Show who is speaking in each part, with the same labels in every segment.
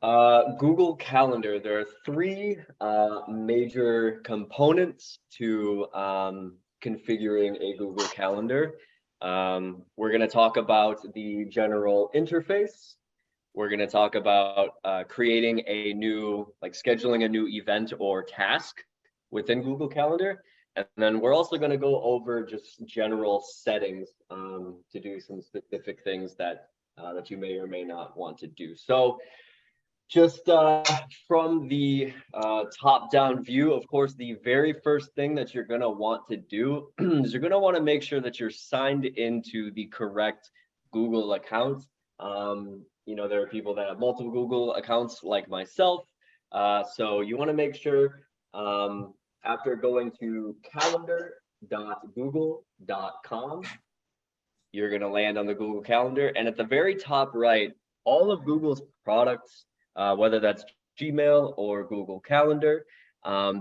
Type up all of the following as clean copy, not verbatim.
Speaker 1: Google Calendar. There are three major components to configuring a Google Calendar. We're going to talk about the general interface. We're going to talk about creating a new, like scheduling a new event or task within Google Calendar. And then we're also going to go over just general settings to do some specific things that that you may or may not want to do. So just from the top-down view, of course, the very first thing that you're going to want to do is you're going to want to make sure that you're signed into the correct Google account. There are people that have multiple Google accounts like myself. So you want to make sure after going to calendar.google.com, you're going to land on the Google Calendar. And at the very top right, all of Google's products, whether that's Gmail or Google Calendar,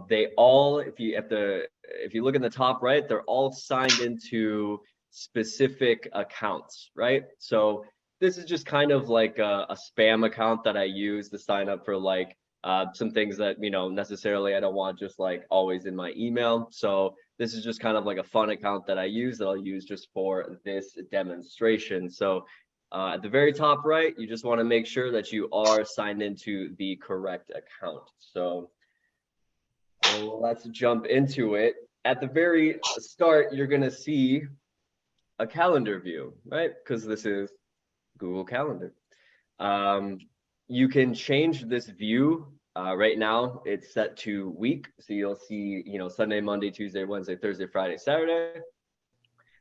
Speaker 1: they all, if you look in the top right, they're all signed into specific accounts, right? So this is just kind of like a spam account that I use to sign up for like some things that, necessarily I don't want just like always in my email. So this is just kind of like a fun account that I use that I'll use just for this demonstration. So at the very top right, you just want to make sure that you are signed into the correct account. So let's jump into it. At the very start, you're going to see a calendar view, right? Because this is Google Calendar. You can change this view. Right now, it's set to week. So you'll see, Sunday, Monday, Tuesday, Wednesday, Thursday, Friday, Saturday.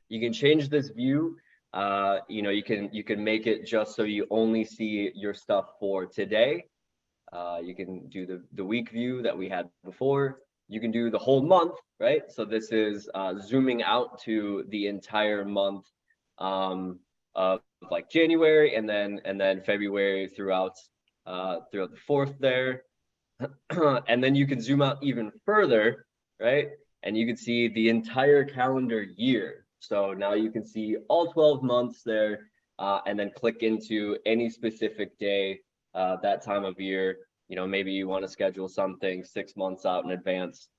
Speaker 1: You can change this view. You can make it just so you only see your stuff for today. You can do the week view that we had before. You can do the whole month, right? So this is zooming out to the entire month of like January and then February throughout the 4th there. And then you can zoom out even further, right? And you can see the entire calendar year. So now you can see all 12 months there, and then click into any specific day that time of year. Maybe you want to schedule something 6 months out in advance.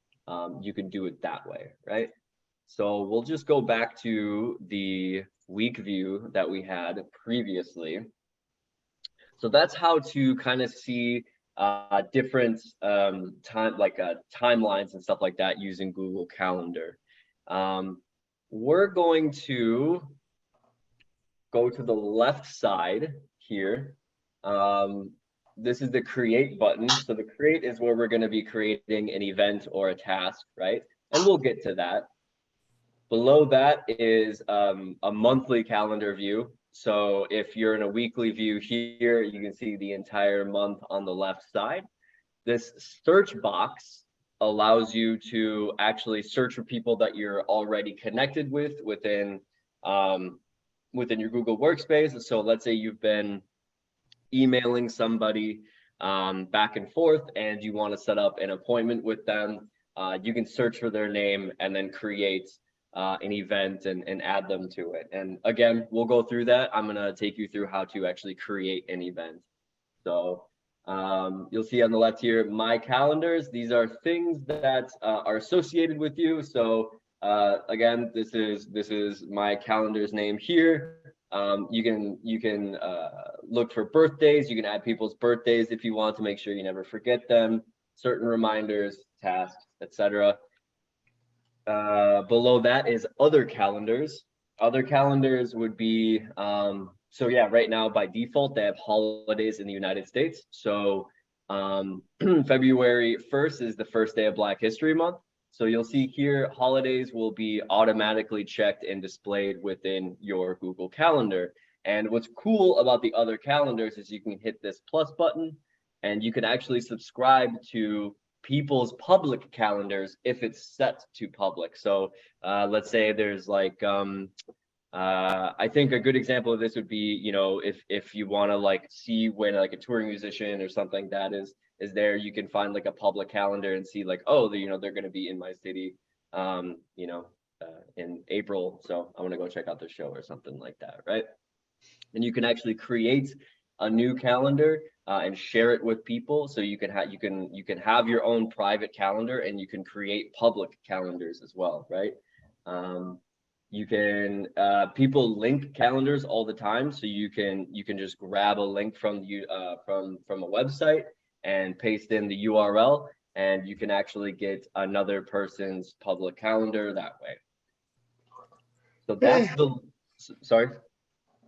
Speaker 1: You can do it that way, right? So we'll just go back to the week view that we had previously. So that's how to kind of see different timelines and stuff like that using Google Calendar. We're going to go to the left side here. This is the create button. So the create is where we're going to be creating an event or a task, right? And we'll get to that. Below that is a monthly calendar view. So if you're in a weekly view here, you can see the entire month on the left side. This search box allows you to actually search for people that you're already connected with within your Google Workspace. So let's say you've been emailing somebody back and forth and you want to set up an appointment with them. You can search for their name and then create an event and add them to it. And again, we'll go through that. I'm going to take you through how to actually create an event. So you'll see on the left here, my calendars. These are things that are associated with you. So again, this is my calendar's name here. You can look for birthdays. You can add people's birthdays if you want to make sure you never forget them, certain reminders, tasks, etc. Below that is other calendars. Other calendars would be, so yeah, right now by default, they have holidays in the United States. So February 1st is the first day of Black History Month. So you'll see here, holidays will be automatically checked and displayed within your Google Calendar. And what's cool about the other calendars is you can hit this plus button and you can actually subscribe to people's public calendars if it's set to public. So let's say there's like, I think a good example of this would be, if you want to like see when like a touring musician or something that is there, you can find like a public calendar and see like, oh, they're going to be in my city, in April. So I want to go check out their show or something like that, right? And you can actually create a new calendar and share it with people. So you can have your own private calendar, and you can create public calendars as well, right? Um, you can people link calendars all the time, so you can just grab a link from a website and paste in the URL, and you can actually get another person's public calendar that way. So that's
Speaker 2: Hey,
Speaker 1: sorry.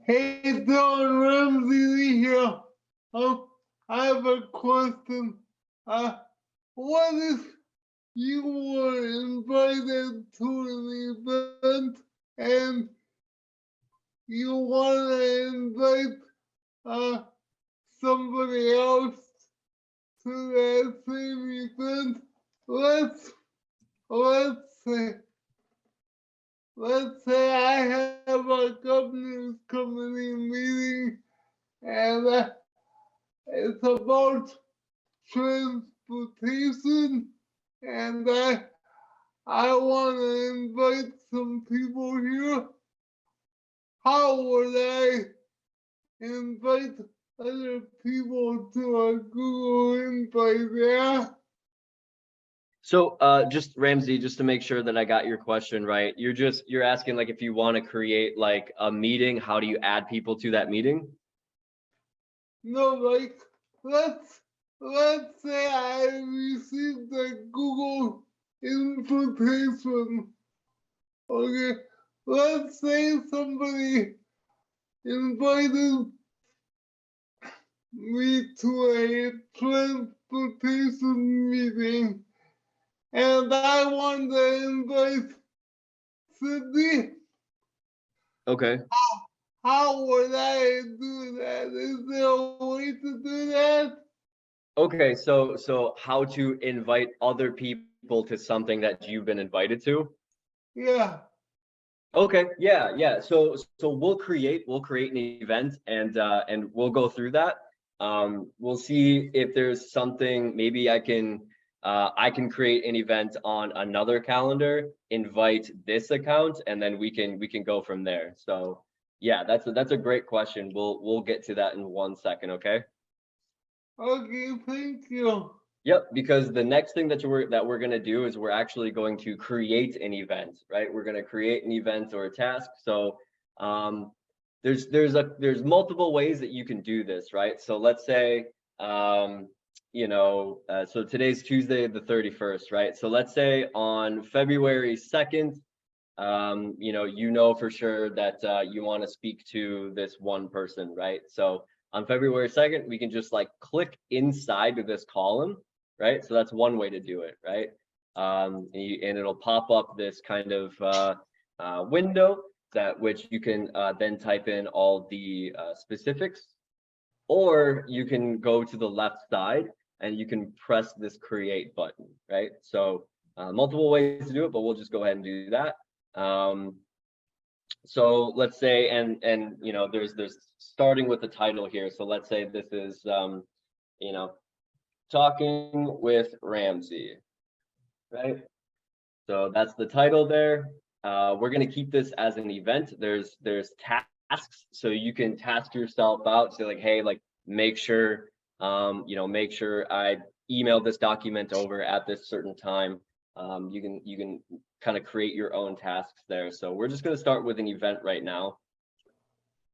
Speaker 2: hey, Don Ramsey here. Um, I have a question. Uh, what if you were invited to an event and you want to invite uh somebody else to that same event? Let's let's say I have a governance committee meeting and it's about transportation, and I want to invite some people here. How would I invite other people to a Google invite? Yeah,
Speaker 1: So just Ramsey, just to make sure that I got your question right, you're asking like if you want to create like a meeting, how do you add people to that meeting?
Speaker 2: no, like let's let's say I received a Google invitation. Okay, let's say somebody invited me to a transportation meeting, and I want to invite Sydney.
Speaker 1: Okay.
Speaker 2: How would I do that? Is there a way to do that?
Speaker 1: Okay, so how to invite other people to something that you've been invited to?
Speaker 2: Yeah.
Speaker 1: Okay, yeah. So we'll create an event, and we'll go through that. We'll see if there's something. Maybe I can create an event on another calendar, invite this account, and then we can go from there. So yeah, that's a great question. We'll get to that in 1 second, okay?
Speaker 2: Okay, thank you.
Speaker 1: Yep, because the next thing that we're gonna do is we're actually going to create an event, right? We're gonna create an event or a task. So um, there's multiple ways that you can do this, right? So let's say so today's Tuesday the 31st, right? So let's say on February 2nd, for sure that you want to speak to this one person, right? So on February 2nd, we can just like click inside of this column, right? So that's one way to do it, right? And it'll pop up this kind of window that which you can then type in all the specifics, or you can go to the left side and you can press this create button, right? So multiple ways to do it, but we'll just go ahead and do that. Um, so let's say, and there's starting with the title here. So let's say this is you know talking with Ramsey, right? So that's the title there. We're gonna keep this as an event. There's tasks, so you can task yourself out. So like, hey, like make sure I email this document over at this certain time. You can kind of create your own tasks there. So we're just gonna start with an event right now.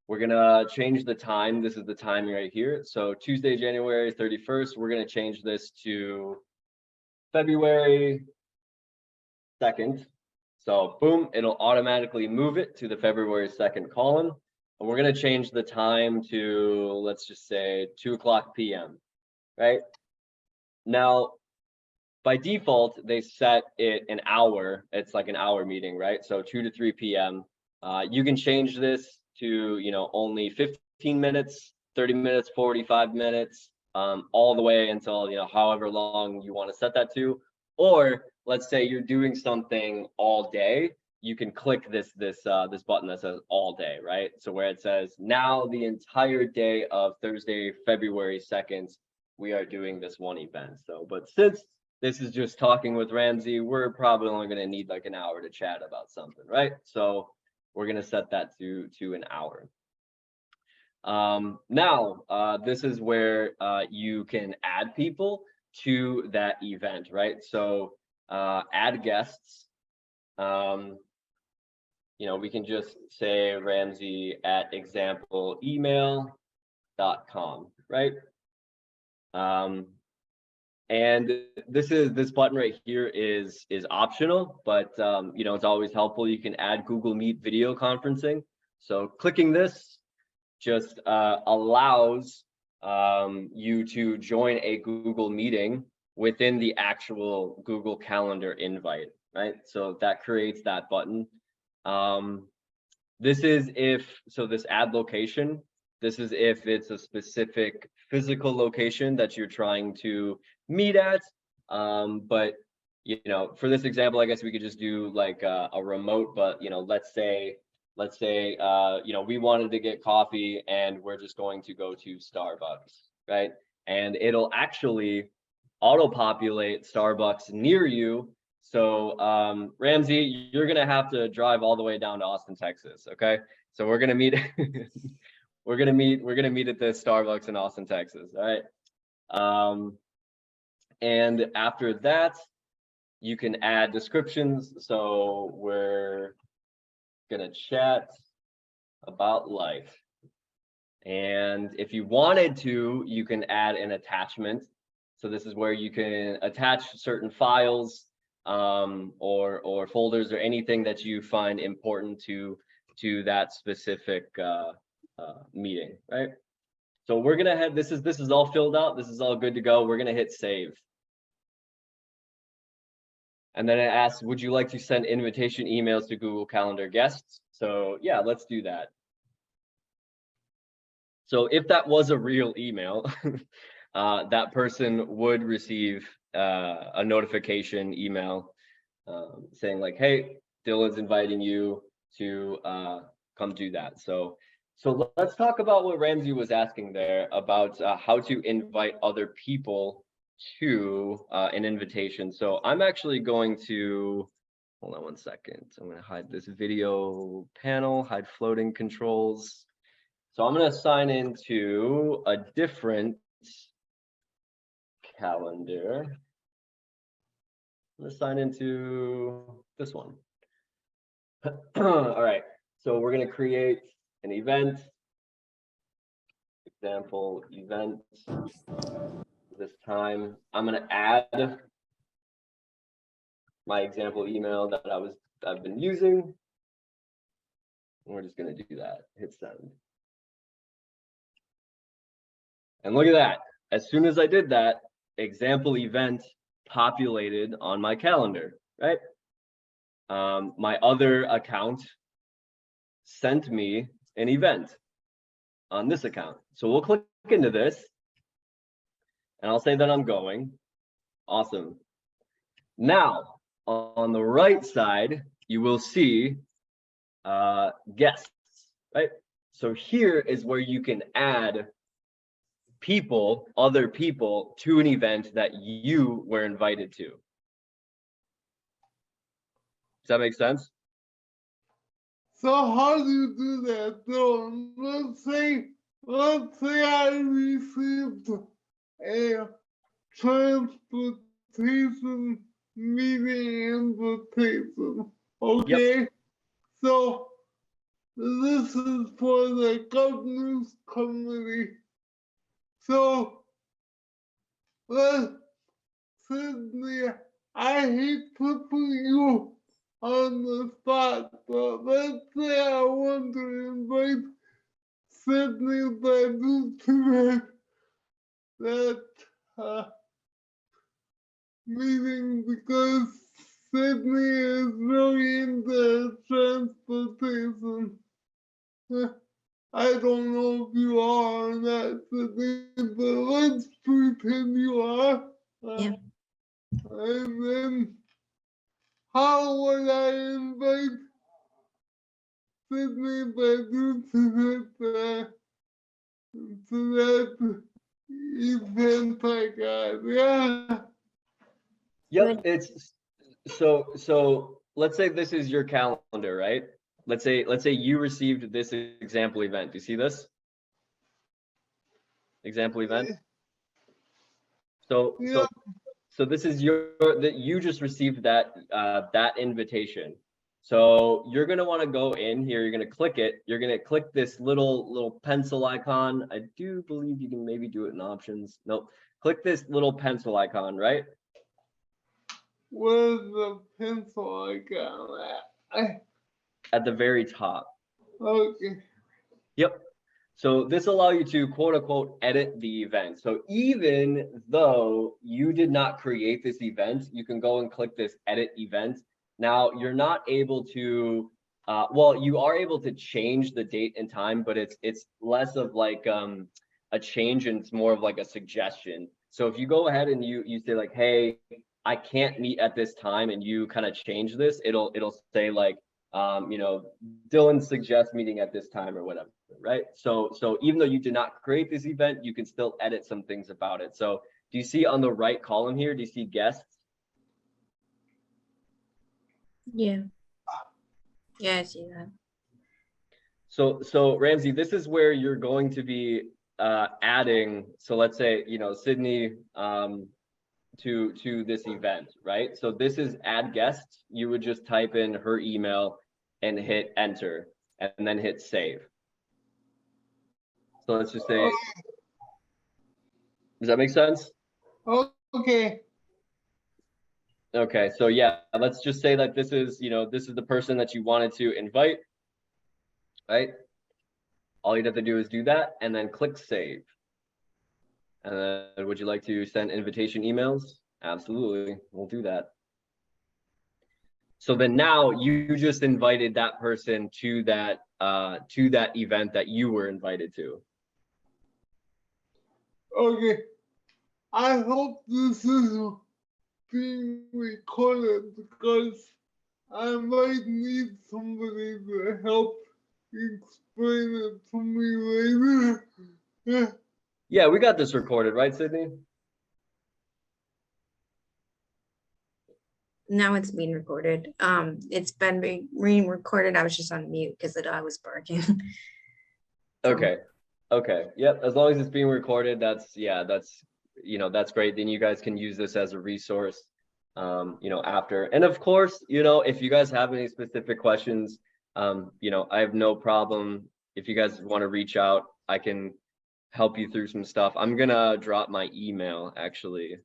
Speaker 1: We're gonna change the time. This is the time right here. So Tuesday, January 31st, we're gonna change this to February 2nd. So boom, it'll automatically move it to the February 2nd column. And we're gonna change the time to, let's just say 2:00 p.m., right? Now, by default, they set it an hour. It's like an hour meeting, right? So 2 to 3 p.m. You can change this to, only 15 minutes, 30 minutes, 45 minutes, all the way until, however long you want to set that to. Or let's say you're doing something all day, you can click this button that says all day, right? So where it says now the entire day of Thursday, February 2nd, we are doing this one event. So, but since this is just talking with Ramsey, we're probably only going to need like an hour to chat about something, right? So we're going to set that to an hour. Now, this is where you can add people to that event, right? So add guests. We can just say Ramsey at exampleemail.com, right? And this button right here is optional, but it's always helpful. You can add Google Meet video conferencing. So clicking this just allows you to join a Google meeting within the actual Google Calendar invite, right? So that creates that button. This add location, this is if it's a specific physical location that you're trying to meet at. But for this example, I guess we could just do like a remote, but let's say we wanted to get coffee and we're just going to go to Starbucks, right? And it'll actually auto-populate Starbucks near you. So Ramsey, you're gonna have to drive all the way down to Austin, Texas. Okay. So we're gonna meet we're gonna meet at this Starbucks in Austin, Texas. All right. And after that, you can add descriptions. So we're gonna chat about life. And if you wanted to, you can add an attachment. So this is where you can attach certain files or folders or anything that you find important to that specific meeting, right? So we're gonna have this is all filled out. This is all good to go. We're gonna hit save. And then it asks, would you like to send invitation emails to Google Calendar guests? So yeah, let's do that. So if that was a real email, that person would receive a notification email saying like, hey, Dylan's inviting you to come do that. So let's talk about what Ramsey was asking there about how to invite other people to an invitation. So I'm actually going to, hold on one second. I'm going to hide this video panel, hide floating controls. So I'm going to sign into a different calendar. I'm going to sign into this one. All right. So we're going to create an event. Example event. This time I'm going to add my example email that I've been using. And we're just going to do that. Hit send. And look at that. As soon as I did that, example event populated on my calendar, right? My other account sent me an event on this account. So we'll click into this and I'll say that I'm going. Awesome. Now, on the right side, you will see guests, right? So here is where you can add people, other people, to an event that you were invited to. Does that make sense?
Speaker 2: So how do you do that? So let's say I received a transportation meeting invitation. Okay. Yep. So this is for the governance committee. So let's Sydney, I hate to put you on the spot, but let's say I want to invite Sydney Badu to that meeting because Sydney is very into transportation. I don't know if you are or not, Sydney, but let's pretend you are.
Speaker 3: Yeah.
Speaker 2: And then how would I invite Sydney Badu to that event I got? Yeah.
Speaker 1: Yep. It's so let's say this is your calendar, right? Let's say you received this example event. Do you see this? example event. So
Speaker 2: Yeah.
Speaker 1: this is that you just received that that invitation. So you're gonna want to go in here. You're gonna click it. You're gonna click this little pencil icon. I do believe you can maybe do it in options. Nope. Click this little pencil icon, right?
Speaker 2: Where's the pencil icon at?
Speaker 1: At the very top.
Speaker 2: Okay.
Speaker 1: Yep. So this allow you to quote unquote edit the event. So even though you did not create this event, you can go and click this edit event. Now you're not able to, well, you are able to change the date and time, but it's less of like a change and it's more of like a suggestion. So if you go ahead and you say like, hey, I can't meet at this time, and you kind of change this, it'll say like, you know, Dylan suggests meeting at this time or whatever, right? So even though you did not create this event, you can still edit some things about it. So do you see on the right column here, do you see guests?
Speaker 3: Yeah. Yeah, I see that.
Speaker 1: So Ramsey, this is where you're going to be adding, so let's say, you know, Sydney to this event, right? So this is add guests. You would just type in her email and hit enter and then hit save. So let's just say, does that make sense?
Speaker 2: Okay.
Speaker 1: Okay, so yeah, let's just say that this is, you know, this is the person that you wanted to invite, right? All you'd have to do is do that and then click save. And then would you like to send invitation emails? Absolutely, we'll do that. So then now you just invited that person to that event that you were invited to.
Speaker 2: Okay. I hope this is being recorded because I might need somebody to help explain it to me later.
Speaker 1: Yeah, we got this recorded, right, Sydney?
Speaker 3: Now it's being recorded. It's been being recorded. I was just on mute because the dog was barking.
Speaker 1: Okay. Okay. Yep. As long as it's being recorded, that's, yeah, that's, you know, that's great. Then you guys can use this as a resource, you know, after. And of course, you know, if you guys have any specific questions, you know, I have no problem. If you guys want to reach out, I can help you through some stuff. I'm gonna drop my email actually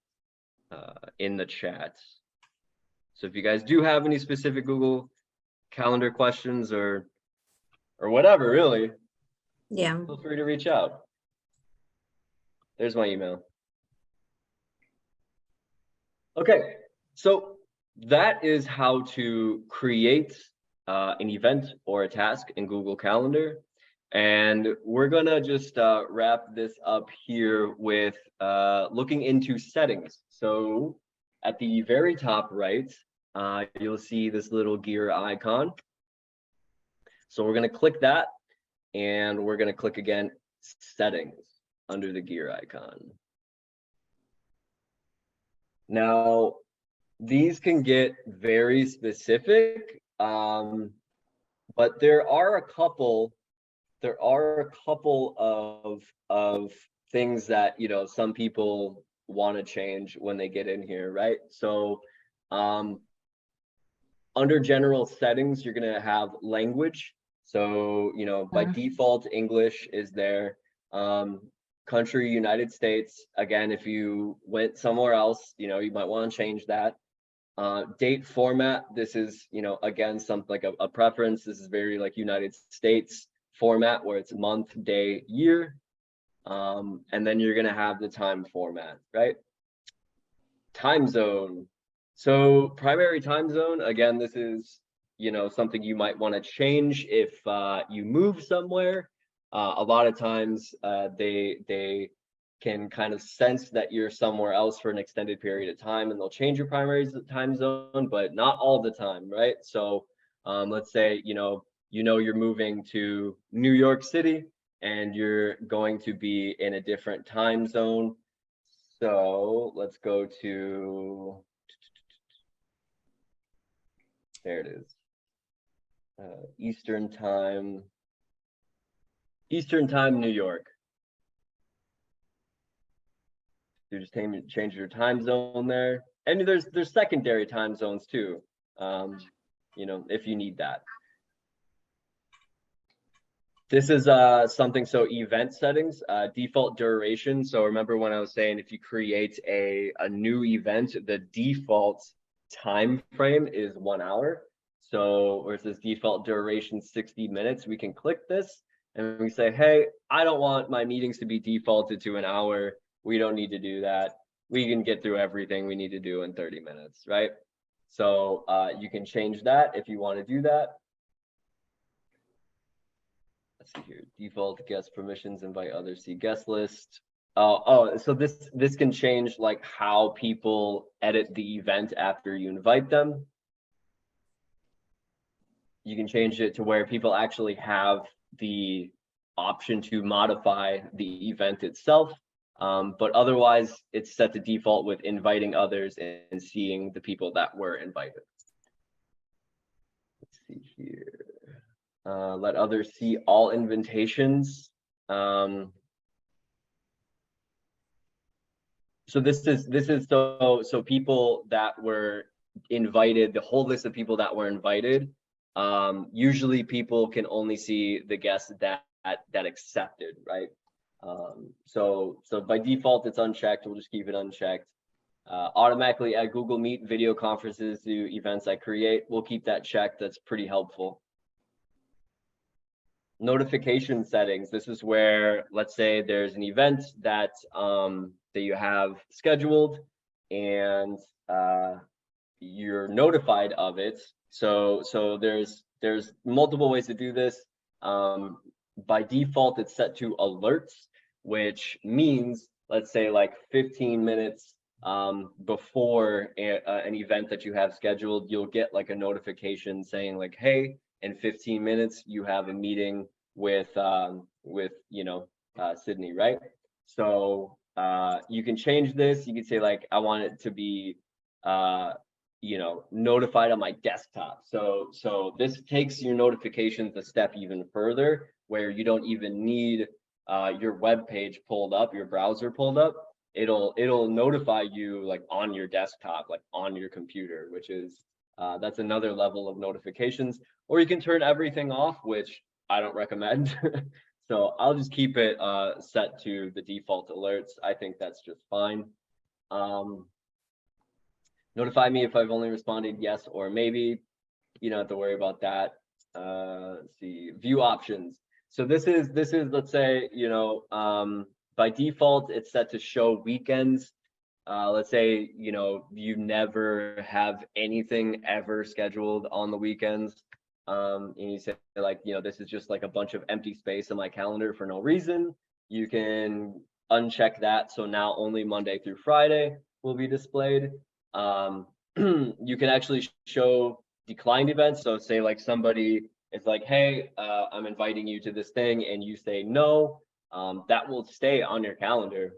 Speaker 1: in the chat. So if you guys do have any specific Google Calendar questions or whatever, really,
Speaker 3: Yeah.
Speaker 1: feel free to reach out. There's my email. Okay, so that is how to create an event or a task in Google Calendar. And we're gonna just wrap this up here with looking into settings. So at the very top right, you'll see this little gear icon. So we're gonna click that and we're gonna click again, settings under the gear icon. Now, these can get very specific, but there are a couple of things that, you know, some people want to change when they get in here, right? So under general settings, you're going to have language. So, you know, by default, English is there. Country, United States. Again, if you went somewhere else, you know, you might want to change that. Date format, this is, you know, again, something like a preference. This is very like United States format where it's month, day, year. And then you're going to have the time format, right? Time zone. So primary time zone, again, this is, you know, something you might want to change if you move somewhere. A lot of times they can kind of sense that you're somewhere else for an extended period of time and they'll change your primary time zone, but not all the time, right? So let's say, you know, you're moving to New York City and you're going to be in a different time zone. So let's go to, there it is, Eastern time, New York. you just change your time zone there. And there's secondary time zones too, you know, if you need that. This is something, so event settings, default duration. So remember when I was saying if you create a new event, the default time frame is 1 hour. So where it says default duration 60 minutes, we can click this and we say, hey, I don't want my meetings to be defaulted to an hour. We don't need to do that. We can get through everything we need to do in 30 minutes, right? So you can change that if you want to do that. Let's see here, default guest permissions, invite others, see guest list. So this can change like how people edit the event after you invite them. You can change it to where people actually have the option to modify the event itself. But otherwise it's set to default with inviting others and seeing the people that were invited. Let's see here. Let others see all invitations. So this is so people that were invited, the whole list of people that were invited. Usually people can only see the guests that accepted, right? So by default it's unchecked. We'll just keep it unchecked. Automatically add Google Meet video conferences to events I create. We'll keep that checked. That's pretty helpful. Notification settings. This is where, let's say there's an event that that you have scheduled and you're notified of it. So there's multiple ways to do this. By default, it's set to alerts, which means, let's say like 15 minutes before an event that you have scheduled, you'll get like a notification saying like, hey, in 15 minutes, you have a meeting with you know, Sydney, right? So you can change this. You can say like, I want it to be you know, notified on my desktop. So this takes your notifications a step even further, where you don't even need your web page pulled up, your browser pulled up. It'll notify you like on your desktop, like on your computer, which is that's another level of notifications. Or you can turn everything off, which I don't recommend. So I'll just keep it set to the default alerts. I think that's just fine. Notify me if I've only responded yes or maybe. You don't have to worry about that. Let's see, view options. So this is let's say, you know, by default it's set to show weekends. Let's say, you know, you never have anything ever scheduled on the weekends. And you say like, you know, this is just like a bunch of empty space in my calendar for no reason. You can uncheck that. So now only Monday through Friday will be displayed. You can actually show declined events. So say like somebody is like, hey, I'm inviting you to this thing, and you say no, that will stay on your calendar.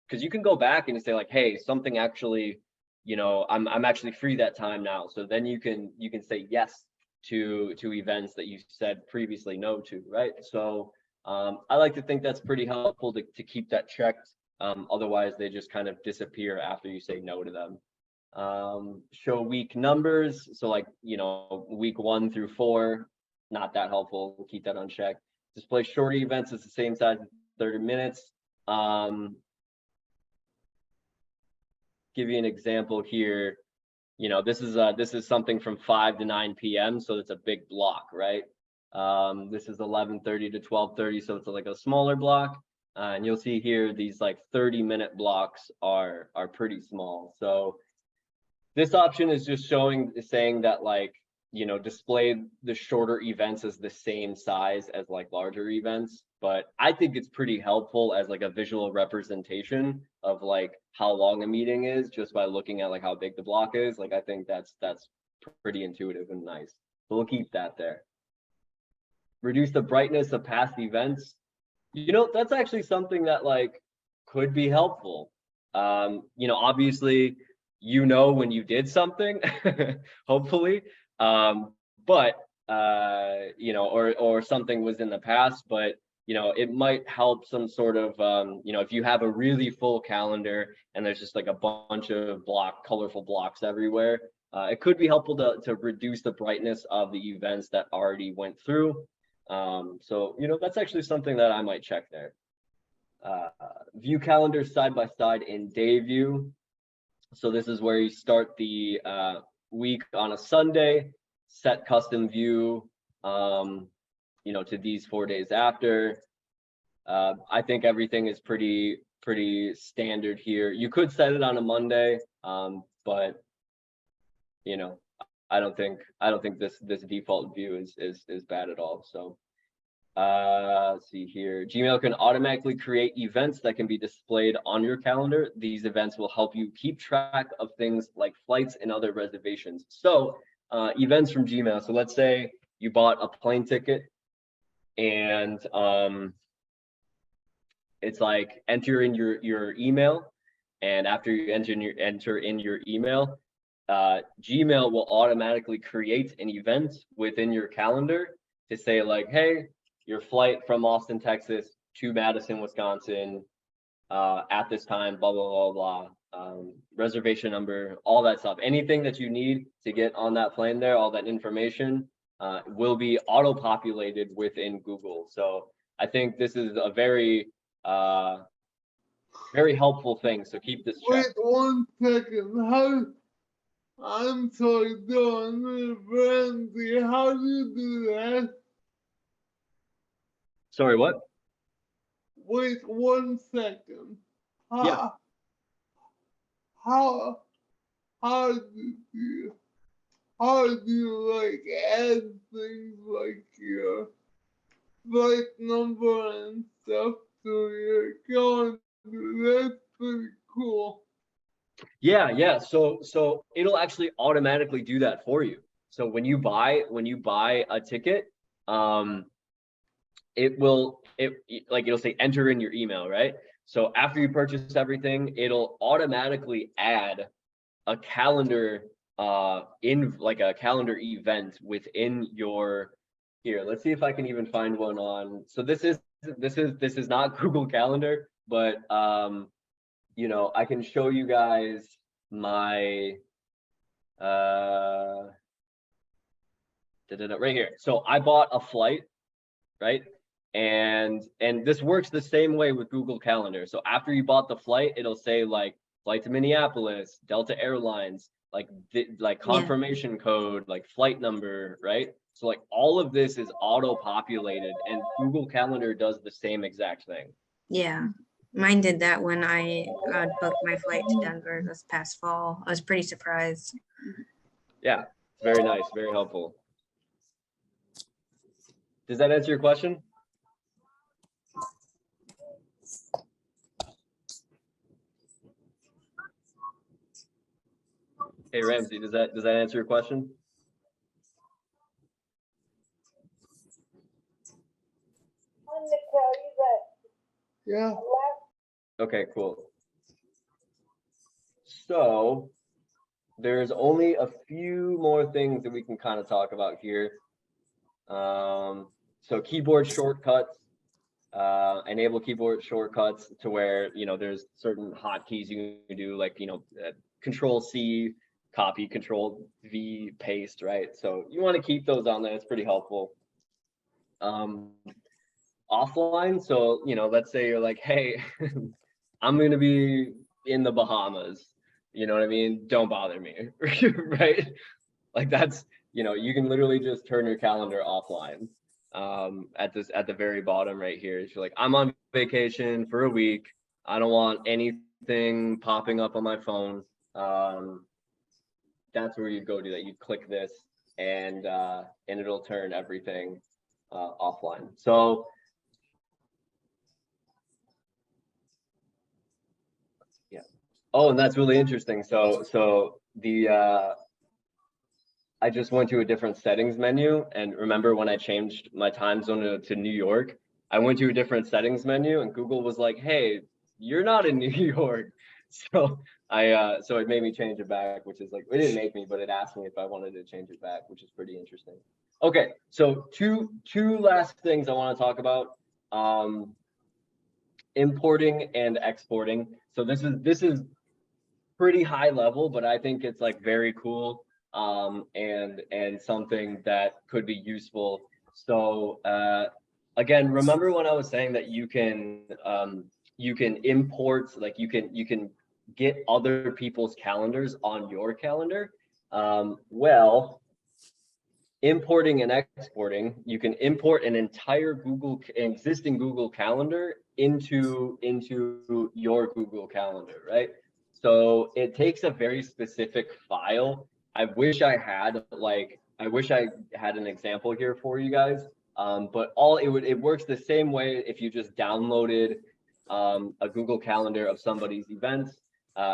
Speaker 1: Because you can go back and say like, hey, something actually, you know, I'm actually free that time now. So then you can say yes to events that you said previously no to, right? So I like to think that's pretty helpful to keep that checked. Otherwise they just kind of disappear after you say no to them. Show week numbers. So like, you know, week 1 through 4, not that helpful. We'll keep that unchecked. Display short events is the same size as 30 minutes. Give you an example here. You know, this is something from 5 to 9 p.m. So it's a big block, right? This is 11:30 to 12:30, so it's like a smaller block. And you'll see here these like 30-minute blocks are pretty small. So this option is just saying that like, you know, display the shorter events as the same size as like larger events. But I think it's pretty helpful as like a visual representation of like how long a meeting is just by looking at like how big the block is. Like I think that's pretty intuitive and nice. So we'll keep that there. Reduce the brightness of past events. You know, that's actually something that like could be helpful. You know, obviously, you know when you did something, hopefully, but you know, or something was in the past, but you know, it might help some sort of, you know, if you have a really full calendar and there's just like a bunch of colorful blocks everywhere, it could be helpful to reduce the brightness of the events that already went through. So, you know, that's actually something that I might check there. View calendars side by side in day view. So this is where you start the week on a Sunday, set custom view, you know, to these 4 days after. I think everything is pretty standard here. You could set it on a Monday, but you know, I don't think this default view is bad at all. So let's see here. Gmail can automatically create events that can be displayed on your calendar. These events will help you keep track of things like flights and other reservations. So events from Gmail. So let's say you bought a plane ticket and it's like enter in your email, and after you enter in your email, Gmail will automatically create an event within your calendar to say like, hey, your flight from Austin, Texas to Madison, Wisconsin, at this time, blah, blah, blah, blah, reservation number, all that stuff. Anything that you need to get on that plane there, all that information will be auto-populated within Google. So I think this is a very helpful thing. So keep this
Speaker 2: Wait
Speaker 1: checked.
Speaker 2: 1 second. How? I'm sorry, Don, Brandy. How do you do that?
Speaker 1: Sorry, what?
Speaker 2: Wait 1 second.
Speaker 1: Yeah.
Speaker 2: How do you like add things like your flight number and stuff to your calendar? That's pretty cool.
Speaker 1: Yeah. So it'll actually automatically do that for you. So when you buy a ticket, it'll say enter in your email, right? So after you purchase everything, it'll automatically add a calendar in like a calendar event within your here. Let's see if I can even find one on. So this is not Google Calendar, but you know, I can show you guys my right here. So I bought a flight, right? And this works the same way with Google Calendar. So after you bought the flight, it'll say like flight to Minneapolis, Delta Airlines, like confirmation code, like flight number, right? So like all of this is auto-populated, and Google Calendar does the same exact thing.
Speaker 3: Yeah, mine did that when I booked my flight to Denver this past fall. I was pretty surprised.
Speaker 1: Yeah, it's very nice, very helpful. Does that answer your question? Hey Ramsey, does that answer your question?
Speaker 2: Yeah.
Speaker 1: Okay, cool. So there's only a few more things that we can kind of talk about here. So keyboard shortcuts, enable keyboard shortcuts to where, you know, there's certain hotkeys you can do, like, you know, Control C, copy, Control V, paste, right? So you want to keep those on there. It's pretty helpful. Offline, so, you know, let's say you're like, hey, I'm going to be in the Bahamas. You know what I mean? Don't bother me, right? Like that's, you know, you can literally just turn your calendar offline. At the very bottom right here, if you're like, I'm on vacation for a week, I don't want anything popping up on my phone. That's where you go do that. You click this, and it'll turn everything offline. So yeah. Oh, and that's really interesting. So the I just went to a different settings menu, and remember when I changed my time zone to New York, I went to a different settings menu, and Google was like, hey, you're not in New York. So so it made me change it back, which is like, it didn't make me, but it asked me if I wanted to change it back, which is pretty interesting. Okay, so two last things I want to talk about. importing and exporting. So this is pretty high level, but I think it's like very cool, and something that could be useful. So again, remember when I was saying that you can import, like you can get other people's calendars on your calendar. Well, importing and exporting, you can import an entire existing Google Calendar into your Google Calendar, right? So it takes a very specific file. I wish I had an example here for you guys. But it works the same way if you just downloaded a Google Calendar of somebody's events.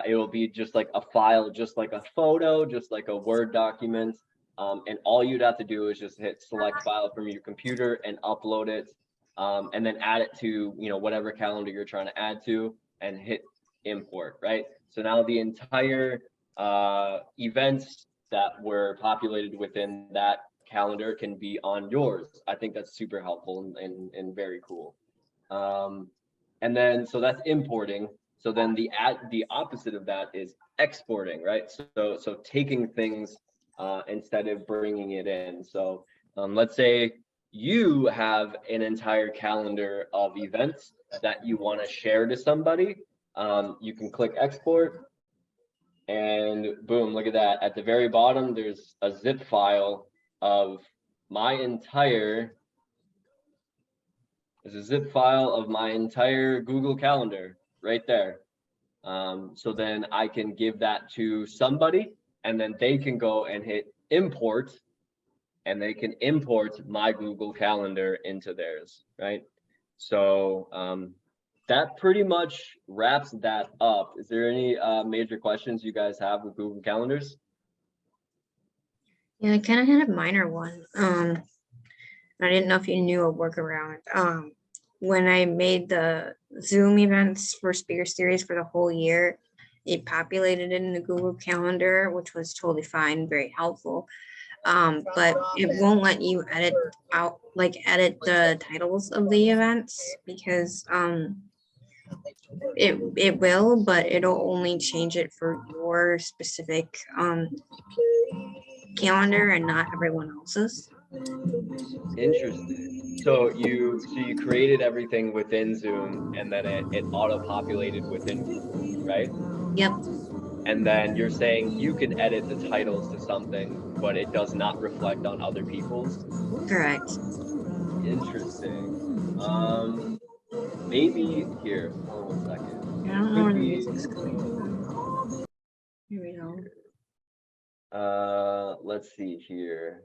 Speaker 1: It will be just like a file, just like a photo, just like a Word document. And all you'd have to do is just hit select file from your computer and upload it, and then add it to, whatever calendar you're trying to add to, and hit import, right? So now the entire events that were populated within that calendar can be on yours. I think that's super helpful and very cool. And then, so that's importing. So then the opposite of that is exporting, right? So taking things instead of bringing it in. So let's say you have an entire calendar of events that you want to share to somebody. You can click export, and boom, look at that. At the very bottom, there's a zip file of my entire Google Calendar right there. So then I can give that to somebody, and then they can go and hit import, and they can import my Google Calendar into theirs, right? So that pretty much wraps that up. Is there any major questions you guys have with Google Calendars?
Speaker 3: Yeah, I kind of had a minor one. I didn't know if you knew a workaround. When I made the Zoom events for Speaker Series for the whole year, it populated it in the Google Calendar, which was totally fine, very helpful. But it won't let you edit the titles of the events, because it will, but it'll only change it for your specific calendar and not everyone else's.
Speaker 1: Interesting. So you created everything within Zoom, and then it auto-populated within Google, right?
Speaker 3: Yep,
Speaker 1: And then you're saying you can edit the titles to something, but it does not reflect on other people's.
Speaker 3: correct.
Speaker 1: Interesting. Maybe here, hold on 1 second.
Speaker 3: I don't know
Speaker 1: Could
Speaker 3: where the
Speaker 1: be,
Speaker 3: music's coming from. Here we go.
Speaker 1: let's see here.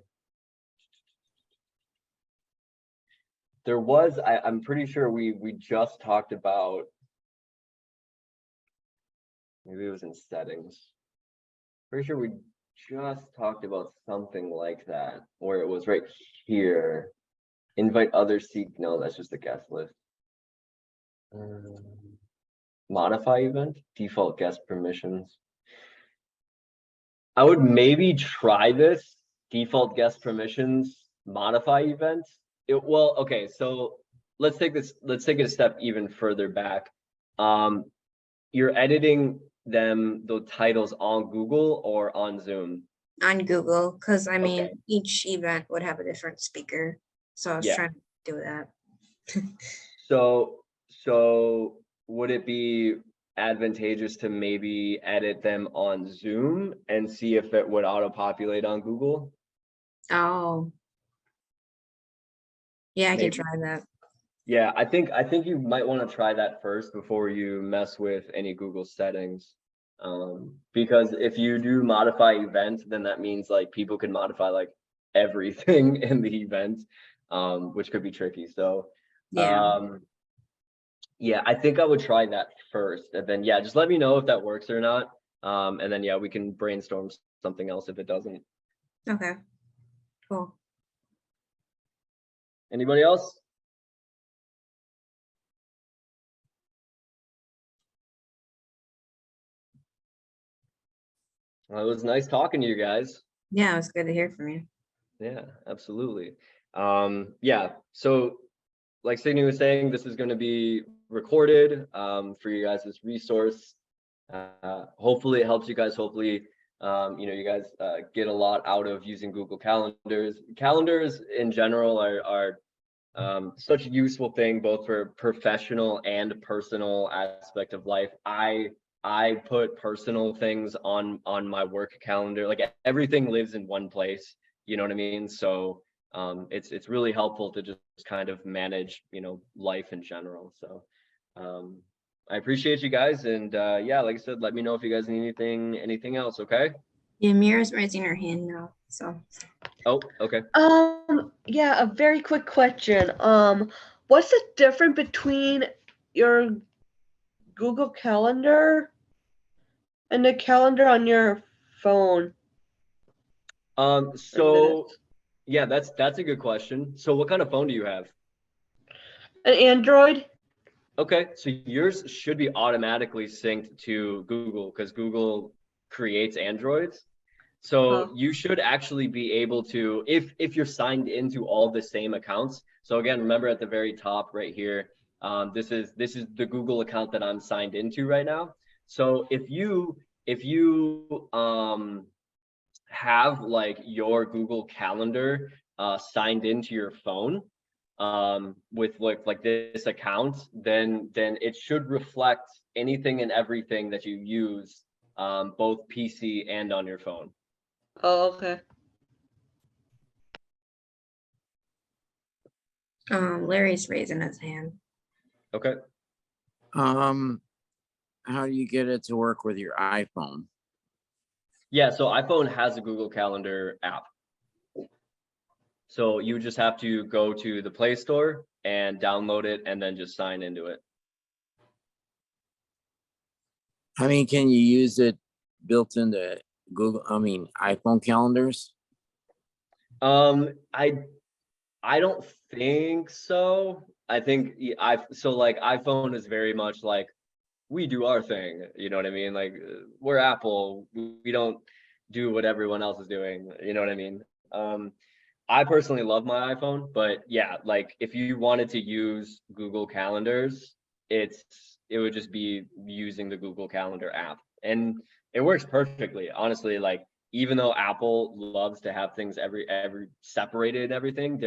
Speaker 1: There was, I'm pretty sure we just talked about, maybe it was in settings. Pretty sure we just talked about something like that, where it was right here. Invite others, seek, no, that's just a guest list. Modify event, default guest permissions. I would maybe try this default guest permissions, modify events. Well, okay, so let's take it a step even further back. You're editing the titles on Google or on Zoom?
Speaker 3: On Google, because I mean,
Speaker 1: Okay.
Speaker 3: each event would have a different speaker. So I was
Speaker 1: Yeah.
Speaker 3: trying to do that.
Speaker 1: So would it be advantageous to maybe edit them on Zoom and see if it would auto-populate on Google?
Speaker 3: Oh. Yeah, I can
Speaker 1: Maybe.
Speaker 3: try that.
Speaker 1: Yeah, I think you might want to try that first before you mess with any Google settings. Because if you do modify event, then that means like people can modify like everything in the event, which could be tricky. So
Speaker 3: Yeah.
Speaker 1: yeah, I think I would try that first, and then yeah, just let me know if that works or not. And then yeah, we can brainstorm something else if it doesn't.
Speaker 3: Okay. Cool.
Speaker 1: Anybody else? Well, it was nice talking to you guys.
Speaker 3: Yeah, it was good to hear from you.
Speaker 1: Yeah, absolutely. Yeah, so like Sydney was saying, this is going to be recorded for you guys as resource. Hopefully it helps you guys. Hopefully, you guys get a lot out of using Google Calendars. Calendars in general are such a useful thing, both for professional and personal aspect of life. I put personal things on my work calendar. Like everything lives in one place. You know what I mean? So it's really helpful to just kind of manage, life in general. So I appreciate you guys, and yeah, like I said, let me know if you guys need anything else. Okay.
Speaker 3: Yeah, Mira's raising her hand now. So
Speaker 1: Oh, okay.
Speaker 4: Yeah, a very quick question. What's the difference between your Google Calendar and the calendar on your phone?
Speaker 1: So yeah, that's a good question. So what kind of phone do you have?
Speaker 4: An Android?
Speaker 1: Okay, so yours should be automatically synced to Google because Google creates Androids. So you should actually be able to, if you're signed into all the same accounts. So again, remember at the very top right here, this is the Google account that I'm signed into right now. So if you have like your Google Calendar signed into your phone with like this account, then it should reflect anything and everything that you use both PC and on your phone.
Speaker 4: Oh, okay.
Speaker 3: Larry's raising his hand.
Speaker 1: Okay.
Speaker 5: How do you get it to work with your iPhone?
Speaker 1: Yeah, so iPhone has a Google Calendar app. So you just have to go to the Play Store and download it and then just sign into it.
Speaker 5: I mean, can you use it built into iPhone calendars?
Speaker 1: I don't think so. I think like iPhone is very much like we do our thing, you know what I mean? Like we're Apple, we don't do what everyone else is doing, you know what I mean? I personally love my iPhone, but yeah, like if you wanted to use Google Calendars, it would just be using the Google Calendar app, and it works perfectly. Honestly, like even though Apple loves to have things every separated and everything,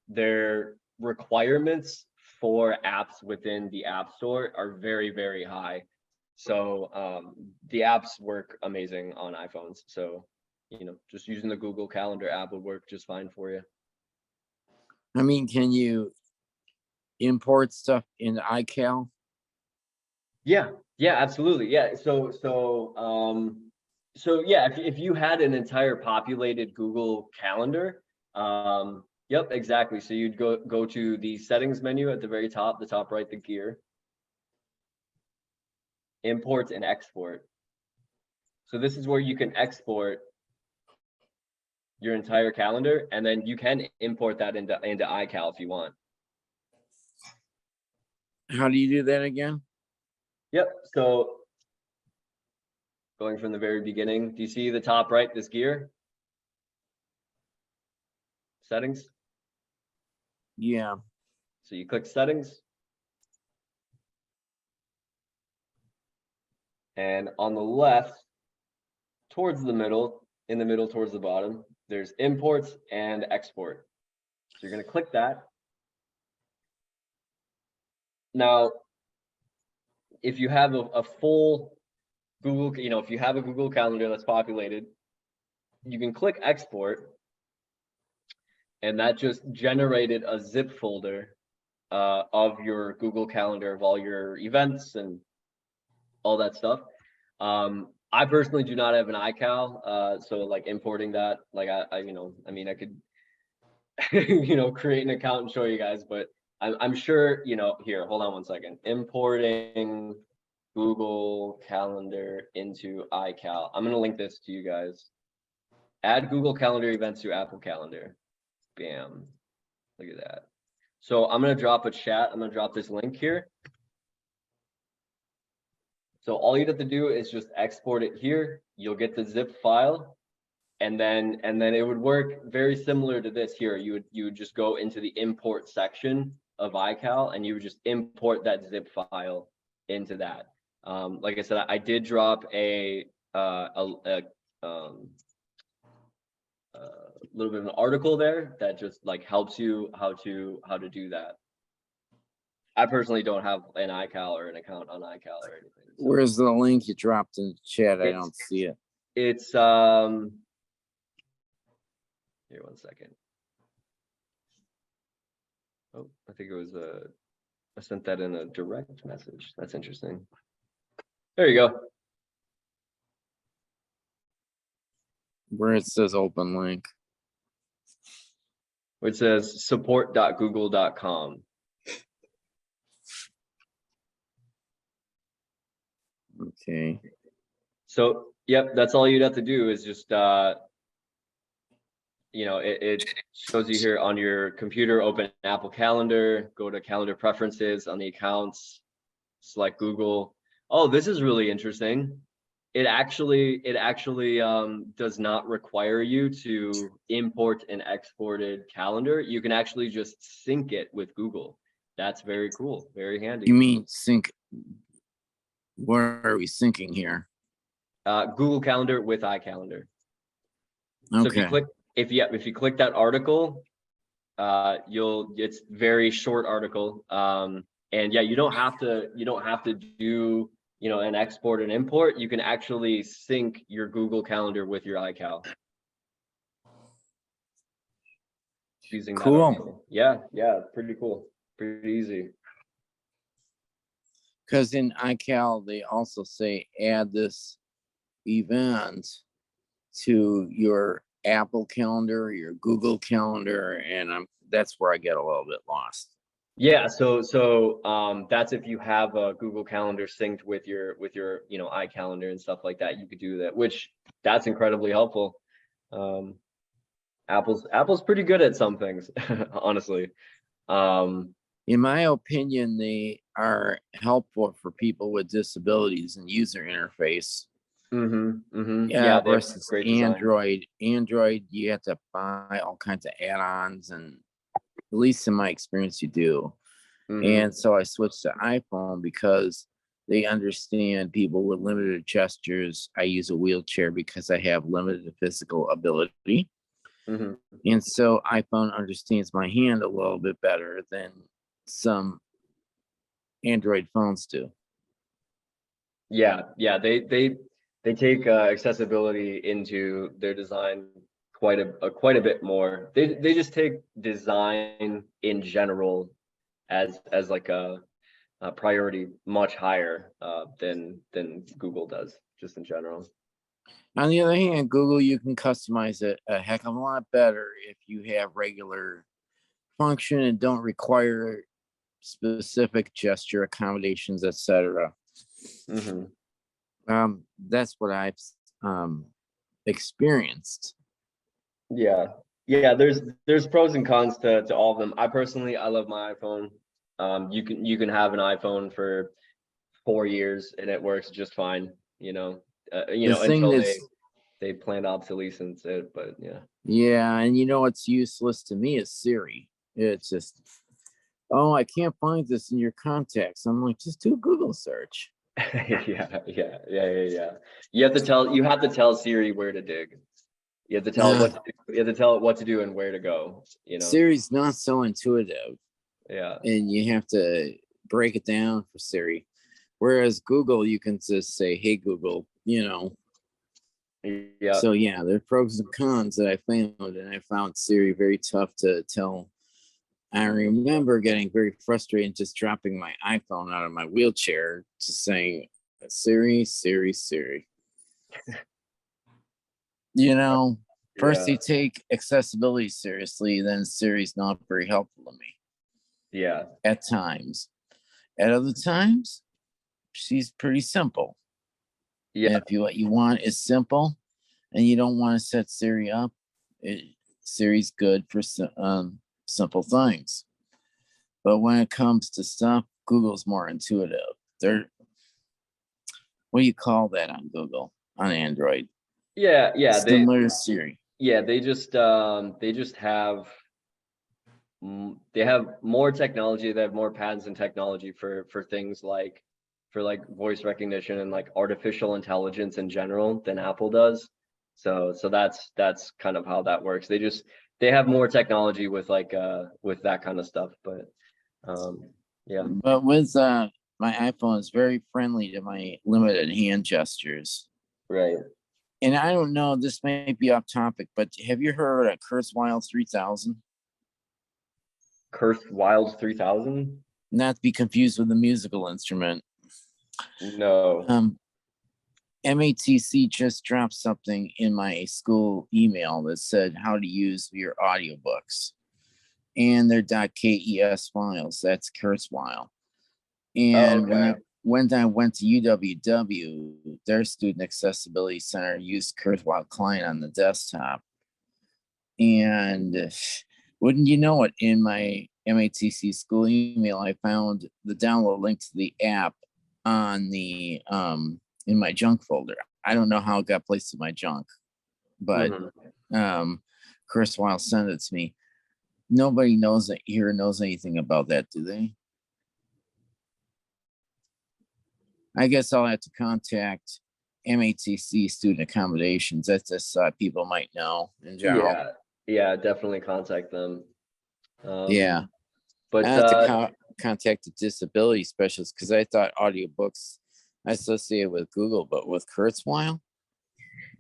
Speaker 1: their requirements for apps within the App Store are very, very high. So the apps work amazing on iPhones. So, just using the Google Calendar app would work just fine for you.
Speaker 5: I mean, can you import stuff into iCal?
Speaker 1: Yeah, absolutely. Yeah. So yeah, if you had an entire populated Google Calendar, yep, exactly. So you'd go to the settings menu at the very top, the top right, the gear, import and export. So this is where you can export your entire calendar, and then you can import that into iCal if you want.
Speaker 5: How do you do that again?
Speaker 1: Yep. So going from the very beginning, do you see the top right, this gear? Settings?
Speaker 5: Yeah.
Speaker 1: So you click settings. And on the left, towards the middle, in the middle towards the bottom, there's imports and export. So you're going to click that. Now, if you have a full Google, if you have a Google Calendar that's populated, you can click export, and that just generated a zip folder of your Google Calendar of all your events and all that stuff. I personally do not have an iCal, so like importing that, like I could, create an account and show you guys, but I'm sure, here, hold on one second. Importing Google Calendar into iCal. I'm going to link this to you guys. Add Google Calendar events to Apple Calendar. Bam. Look at that. So I'm going to drop a chat. I'm going to drop this link here. So all you'd have to do is just export it here. You'll get the zip file. And then it would work very similar to this here. You would just go into the import section of iCal, and you would just import that zip file into that. Like I said, I did drop a little bit of an article there that just like helps you how to do that. I personally don't have an iCal or an account on iCal or anything. So
Speaker 5: Where's the link you dropped in the chat? I
Speaker 1: It's-
Speaker 5: don't see it.
Speaker 1: it's here, one second. Oh, I think it was I sent that in a direct message. That's interesting. There you go.
Speaker 5: Where it says open link.
Speaker 1: Which says support.google.com.
Speaker 5: Okay.
Speaker 1: So, yep, that's all you'd have to do is just, you know, it shows you here on your computer, open Apple Calendar, go to calendar preferences on the accounts, select Google. Oh, this is really interesting. It actually does not require you to import an exported calendar. You can actually just sync it with Google. That's very cool, very handy.
Speaker 5: You mean sync? Where are we syncing here?
Speaker 1: Google Calendar with iCalendar. So if you
Speaker 5: Okay.
Speaker 1: click, if you click that article, it's very short article. And yeah, you don't have to do, you know, an export and import. You can actually sync your Google Calendar with your iCal. Using that
Speaker 5: Cool.
Speaker 1: article. Yeah, pretty cool. Pretty easy.
Speaker 5: Because in iCal, they also say add this event to your Apple calendar, your Google calendar, and that's where I get a little bit lost.
Speaker 1: Yeah, so that's if you have a Google Calendar synced with your you know, iCalendar and stuff like that. You could do that, which that's incredibly helpful. Apple's pretty good at some things, honestly.
Speaker 5: In my opinion, they are helpful for people with disabilities and user interface.
Speaker 1: Yeah, they have
Speaker 5: versus
Speaker 1: great design.
Speaker 5: Android, you have to buy all kinds of add-ons, and at least in my experience, you do. And so I switched to iPhone because they understand people with limited gestures. I use a wheelchair because I have limited physical ability. And so iPhone understands my hand a little bit better than some Android phones do.
Speaker 1: Yeah, they take accessibility into their design quite a bit more. They just take design in general as like a priority much higher than Google does, just in general.
Speaker 5: On the other hand, Google, you can customize it a heck of a lot better if you have regular function and don't require specific gesture accommodations, etc. That's what I've experienced.
Speaker 1: Yeah, there's pros and cons to all of them. I love my iPhone. You can have an iPhone for 4 years and it works just fine, you know. Until they plan obsolescence it, but
Speaker 5: yeah. And you know what's useless to me is Siri. It's just, oh, I can't find this in your contacts. I'm like, just do a Google search.
Speaker 1: yeah. You have to tell Siri where to dig. You have to tell it what to do and where to go, you know.
Speaker 5: Siri's not so intuitive.
Speaker 1: Yeah.
Speaker 5: And you have to break it down for Siri. Whereas Google, you can just say, hey, Google, you know.
Speaker 1: Yeah.
Speaker 5: So yeah, there are pros and cons that I found, and I found Siri very tough to tell. I remember getting very frustrated and just dropping my iPhone out of my wheelchair, just saying, Siri, Siri, Siri. You know, first you take accessibility seriously, then Siri's not very helpful to me.
Speaker 1: Yeah.
Speaker 5: At times. At other times, she's pretty simple.
Speaker 1: Yeah.
Speaker 5: And if what you want is simple and you don't want to set Siri up, Siri's good for simple things. But when it comes to stuff, Google's more intuitive. What do you call that on Google, on Android?
Speaker 1: Yeah.
Speaker 5: Similar to Siri.
Speaker 1: Yeah, they just have they have more technology, they have more patents and technology for things like voice recognition and like artificial intelligence in general than Apple does. So that's kind of how that works. They have more technology with with that kind of stuff, but yeah.
Speaker 5: But with my iPhone is very friendly to my limited hand gestures.
Speaker 1: Right.
Speaker 5: And I don't know, this may be off topic, but have you heard of Kurzweil 3000?
Speaker 1: Wild 3000?
Speaker 5: Not to be confused with a musical instrument.
Speaker 1: No.
Speaker 5: MATC just dropped something in my school email that said how to use your audiobooks. And their .kes files, that's Kurzweil. And
Speaker 1: Okay.
Speaker 5: when I went to UWW, their Student Accessibility Center used Kurzweil client on the desktop. And wouldn't you know it, in my MATC school email, I found the download link to the app on the in my junk folder. I don't know how it got placed in my junk, but Kurzweil sent it to me. Nobody knows anything about that, do they? I guess I'll have to contact MATC Student Accommodations. That's just people might know in general.
Speaker 1: Yeah, definitely contact them.
Speaker 5: Yeah,
Speaker 1: but
Speaker 5: I have to contact the disability specialist because I thought audiobooks I associated with Google, but with Kurzweil,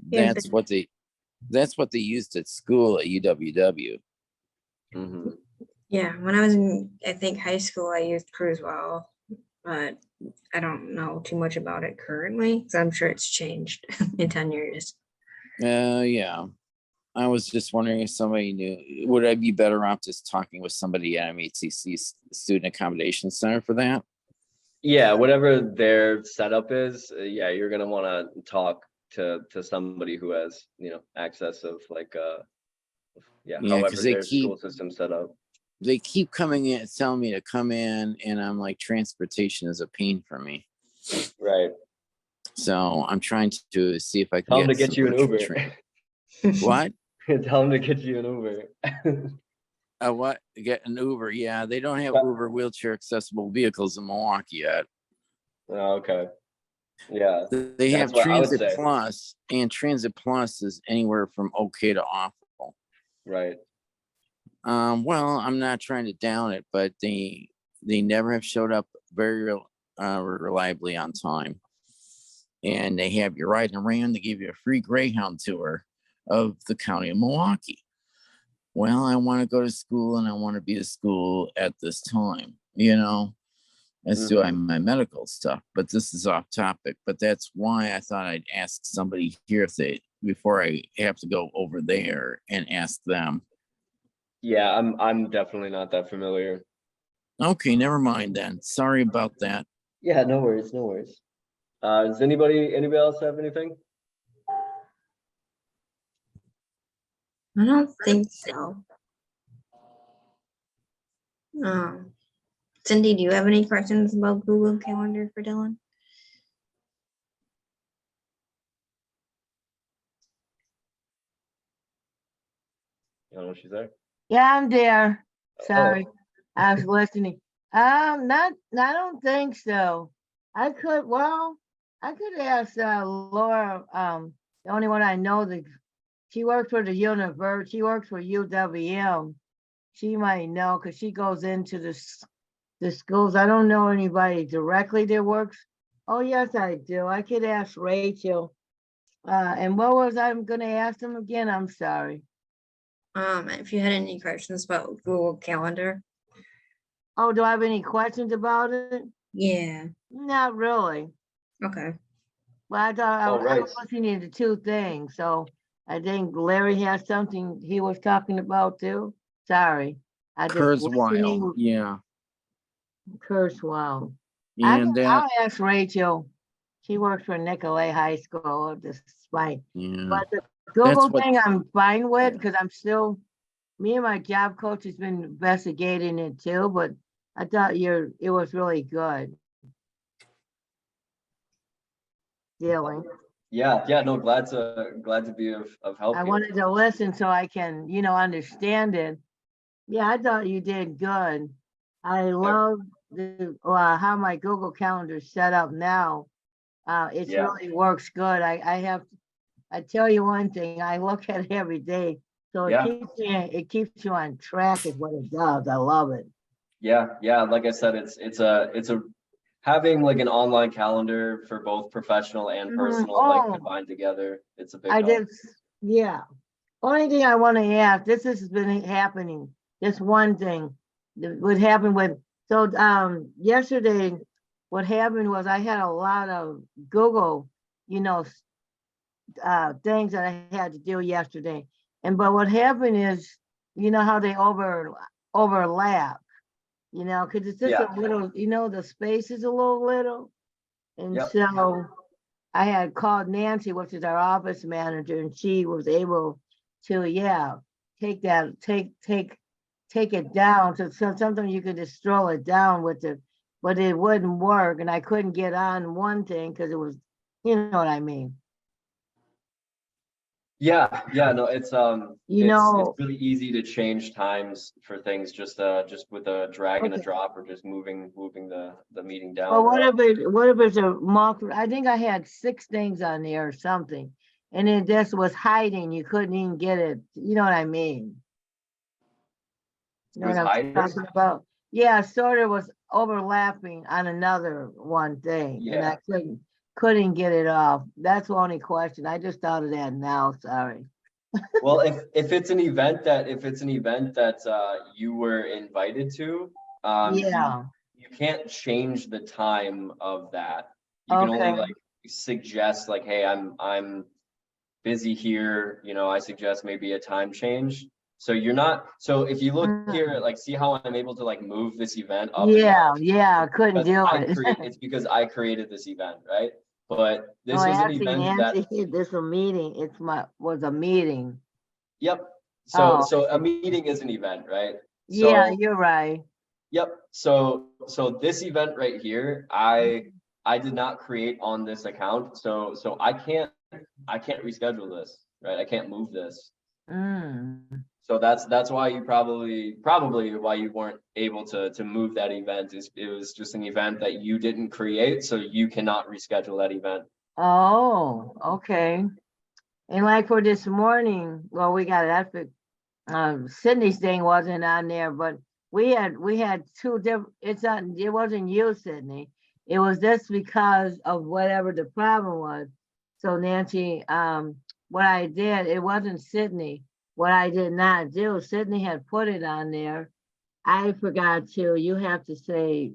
Speaker 3: Yeah,
Speaker 5: that's what they used at school at UWW.
Speaker 3: Yeah, when I was in, I think, high school, I used Cruisewell, but I don't know too much about it currently, so I'm sure it's changed in 10 years.
Speaker 5: Yeah. I was just wondering if somebody knew. Would I be better off just talking with somebody at MATC Student Accommodation Center for that?
Speaker 1: Yeah, whatever their setup is, yeah, you're gonna want to talk to somebody who has access of however their school system set up.
Speaker 5: They keep coming in telling me to come in, and I'm like, transportation is a pain for me.
Speaker 1: Right.
Speaker 5: So I'm trying to see if I can
Speaker 1: tell them to get you an Uber.
Speaker 5: What?
Speaker 1: Tell them to get you an Uber.
Speaker 5: What? Get an Uber? Yeah, they don't have Uber wheelchair accessible vehicles in Milwaukee yet.
Speaker 1: Oh, okay. Yeah.
Speaker 5: They have Transit Plus, and Transit Plus is anywhere from okay to awful.
Speaker 1: Right.
Speaker 5: Well, I'm not trying to down it, but they never have showed up very reliably on time. And they have you riding around. They give you a free Greyhound tour of the county of Milwaukee. Well, I want to go to school, and I want to be at school at this time, as do I my medical stuff. But this is off topic. But that's why I thought I'd ask somebody here before I have to go over there and ask them.
Speaker 1: Yeah, I'm definitely not that familiar.
Speaker 5: Okay, never mind then. Sorry about that.
Speaker 1: Yeah, no worries, no worries. Does anybody else have anything?
Speaker 3: I don't think so. Cindy, do you have any questions about Google Calendar for Dylan?
Speaker 1: I don't know if she's there.
Speaker 6: Yeah, I'm there.
Speaker 1: Oh.
Speaker 6: Sorry, I was listening. I don't think so. I could ask Laura. The only one I know that she works for the university. She works for UWM. She might know because she goes into the schools. I don't know anybody directly that works. Oh yes, I do. I could ask Rachel. And what was I going to ask them again? I'm sorry.
Speaker 3: If you had any questions about Google Calendar.
Speaker 6: Oh, do I have any questions about it?
Speaker 3: Yeah.
Speaker 6: Not really.
Speaker 3: Okay.
Speaker 6: Well, I thought I was listening to two things, so I think Larry has something he was talking about too. Sorry.
Speaker 5: Kurzweil, yeah.
Speaker 6: Kurzweil.
Speaker 5: And
Speaker 6: I'll ask Rachel. She works for Nicolay High School, despite.
Speaker 5: Yeah.
Speaker 6: But the Google thing I'm fine with because I'm still, me and my job coach has been investigating it too, but I thought it was really good. Dealing.
Speaker 1: Yeah, no, glad to be of help.
Speaker 6: I wanted to listen so I can, understand it, Yeah, I thought you did good. I love how my Google Calendar is set up now. It
Speaker 1: Yeah.
Speaker 6: really works good. I tell you one thing, I look at it every day. So
Speaker 1: Yeah.
Speaker 6: it keeps you on track is what it does. I love it.
Speaker 1: Yeah. Like I said, it's a having like an online calendar for both professional and personal, like
Speaker 6: Oh,
Speaker 1: combined together. It's a big
Speaker 6: I
Speaker 1: help.
Speaker 6: did, yeah. Only thing I want to ask, this has been happening, this one thing, what happened with, so, yesterday, what happened was I had a lot of Google, you know, things that I had to do yesterday. But what happened is, you know how they overlap, because it's just a
Speaker 1: Yeah.
Speaker 6: little, the space is a little. And
Speaker 1: Yep.
Speaker 6: so I had called Nancy, which is our office manager, and she was able to, take it down. So sometimes you could just scroll it down but it wouldn't work. And I couldn't get on one thing because it was, you know what I mean?
Speaker 1: Yeah. No, it's
Speaker 6: You
Speaker 1: it's
Speaker 6: know,
Speaker 1: really easy to change times for things just with a drag and a
Speaker 6: okay.
Speaker 1: drop, or just moving the meeting down
Speaker 6: Well,
Speaker 1: or up.
Speaker 6: what if it's a month? I think I had 6 things on there or something. And it just was hiding. You couldn't even get it. You know what I mean? You
Speaker 1: It
Speaker 6: know what
Speaker 1: was
Speaker 6: I'm
Speaker 1: hiding.
Speaker 6: talking about? Yeah, sort of was overlapping on another one thing, and
Speaker 1: Yeah.
Speaker 6: I couldn't get it off. That's the only question. I just thought of that now. Sorry.
Speaker 1: Well, if it's an event that you were invited to, you
Speaker 6: Yeah.
Speaker 1: you can't change the time of that. You can only
Speaker 6: Okay.
Speaker 1: like suggest like, hey, I'm busy here, I suggest maybe a time change. So you're not, so if you look here,
Speaker 6: Mm.
Speaker 1: like see how I'm able to like move this event up and down,
Speaker 6: Yeah. I couldn't
Speaker 1: because
Speaker 6: do it.
Speaker 1: it's because I created this event, right? But
Speaker 6: Oh,
Speaker 1: this was an
Speaker 6: actually,
Speaker 1: event that,
Speaker 6: Nancy, this a meeting. Was a meeting.
Speaker 1: yep. So
Speaker 6: Oh, I
Speaker 1: so a
Speaker 6: see.
Speaker 1: meeting is an event, right?
Speaker 6: Yeah,
Speaker 1: So
Speaker 6: you're right.
Speaker 1: yep. So this event right here, I did not create on this account. So I can't reschedule this, right? I can't move this.
Speaker 6: Mm.
Speaker 1: So that's why you probably why you weren't able to move that event, is it was just an event that you didn't create, so you cannot reschedule that event.
Speaker 6: Oh, okay. And like for this morning, well, we got that. Sydney's thing wasn't on there, but we had two different. It wasn't you, Sydney. It was just because of whatever the problem was. So Nancy, what I did, it wasn't Sydney. What I did not do, Sydney had put it on there. I forgot to. You have to say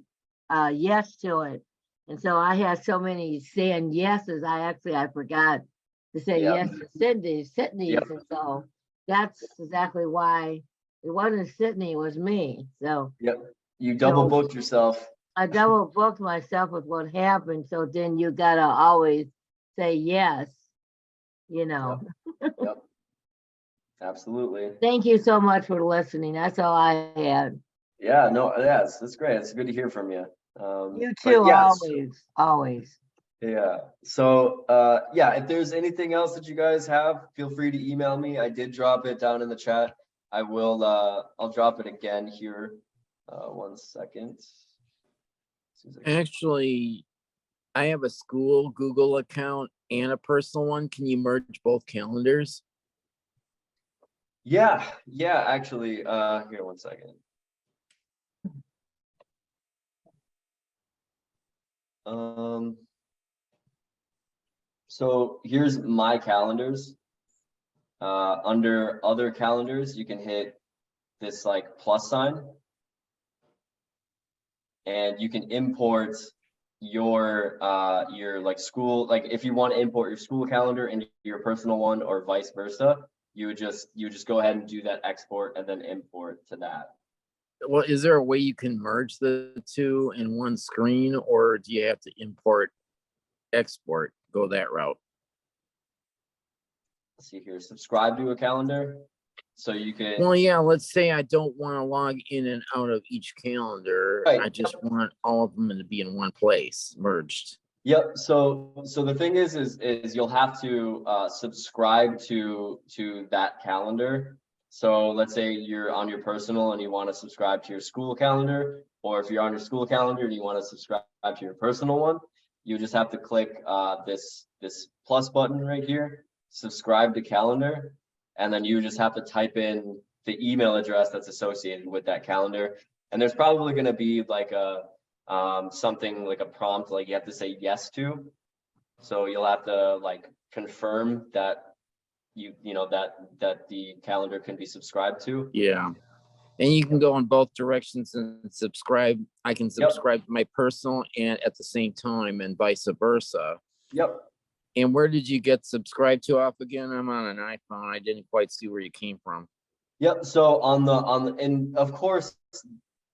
Speaker 6: yes to it. And so I had so many saying yeses. I forgot to say
Speaker 1: Yep.
Speaker 6: yes to Sydney's,
Speaker 1: Yep.
Speaker 6: and so that's exactly why it wasn't Sydney, it was me.
Speaker 1: Yep. You double
Speaker 6: So
Speaker 1: booked yourself.
Speaker 6: I double booked myself with what happened. So then you gotta always say yes, you know.
Speaker 1: Yep. Absolutely.
Speaker 6: Thank you so much for listening. That's all I had.
Speaker 1: Yeah, no, that's great. It's good to hear from you.
Speaker 6: You
Speaker 1: But
Speaker 6: too,
Speaker 1: yeah,
Speaker 6: always.
Speaker 1: yeah. So yeah, if there's anything else that you guys have, feel free to email me. I did drop it down in the chat. I'll drop it again here. 1 second.
Speaker 5: Actually, I have a school Google account and a personal one. Can you merge both calendars?
Speaker 1: Yeah, actually, here, 1 second. So here's my calendars. Under other calendars, you can hit this like plus sign, and you can import your like school, like if you want to import your school calendar into your personal one or vice versa, you would just go ahead and do that export and then import to that.
Speaker 5: Well, is there a way you can merge the two in one screen, or do you have to import, export, go that route?
Speaker 1: Let's see here, subscribe to a calendar. So you can,
Speaker 5: Well, yeah, let's say I don't want to log in and out of each calendar.
Speaker 1: Right.
Speaker 5: I just want all of them to be in one place, merged.
Speaker 1: yep. So the thing is you'll have to subscribe to that calendar. So let's say you're on your personal and you want to subscribe to your school calendar, or if you're on your school calendar and you want to subscribe to your personal one, you just have to click this plus button right here, subscribe to calendar, and then you just have to type in the email address that's associated with that calendar. And there's probably going to be like a something like a prompt, like you have to say yes to. So you'll have to like confirm that you know that the calendar can be subscribed to.
Speaker 5: Yeah. And you can go in both directions and subscribe. I can subscribe to my personal and at the same time, and vice versa.
Speaker 1: Yep.
Speaker 5: And where did you get subscribed to off again? I'm on an iPhone. I didn't quite see where you came from.
Speaker 1: Yep. So on the and of course,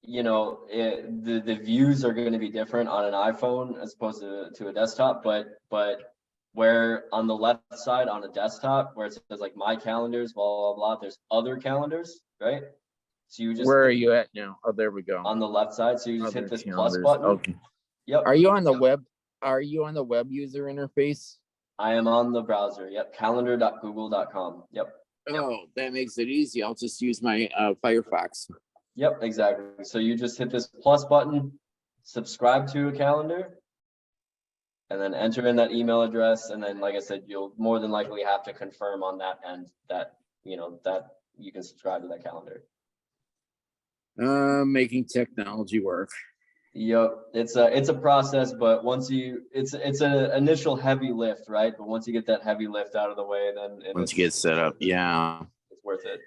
Speaker 1: you know, the views are going to be different on an iPhone as opposed to a desktop, but where on the left side on a desktop where it says like my calendars, blah blah blah, there's other calendars, right? So you just
Speaker 5: Where are you at now? Oh, there we go.
Speaker 1: on the left side. So you just
Speaker 5: Other
Speaker 1: hit this
Speaker 5: calendars.
Speaker 1: plus button.
Speaker 5: Okay.
Speaker 1: Yep.
Speaker 5: Are you on the web? Are you on the web user interface?
Speaker 1: I am on the browser. Yep. Calendar.google.com. Yep.
Speaker 5: Oh, that makes it easy. I'll just use my Firefox.
Speaker 1: Yep, exactly. So you just hit this plus button, subscribe to a calendar, and then enter in that email address. And then, like I said, you'll more than likely have to confirm on that end that, you know, that you can subscribe to that calendar.
Speaker 5: Making technology work.
Speaker 1: Yep, it's a process, but once you, it's an initial heavy lift, right? But once you get that heavy lift out of the way, then
Speaker 5: Once you get set up, yeah.
Speaker 1: it's worth it.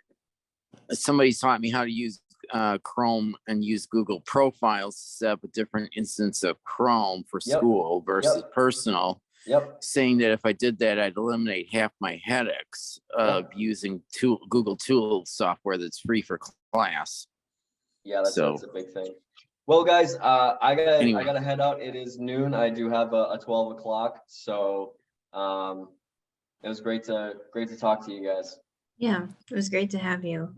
Speaker 5: Somebody taught me how to use Chrome and use Google Profiles to set up a different instance of Chrome for
Speaker 1: Yep.
Speaker 5: school versus
Speaker 1: Yep.
Speaker 5: personal,
Speaker 1: Yep.
Speaker 5: saying that if I did that, I'd eliminate half my headaches of using Google Tools software that's free for class.
Speaker 1: Yeah, that's
Speaker 5: So-
Speaker 1: a big thing. Well, guys, I
Speaker 5: Anyway.
Speaker 1: gotta head out. It is noon. I do have a 12 o'clock. So it was great to talk to you guys.
Speaker 3: Yeah, it was great to have you.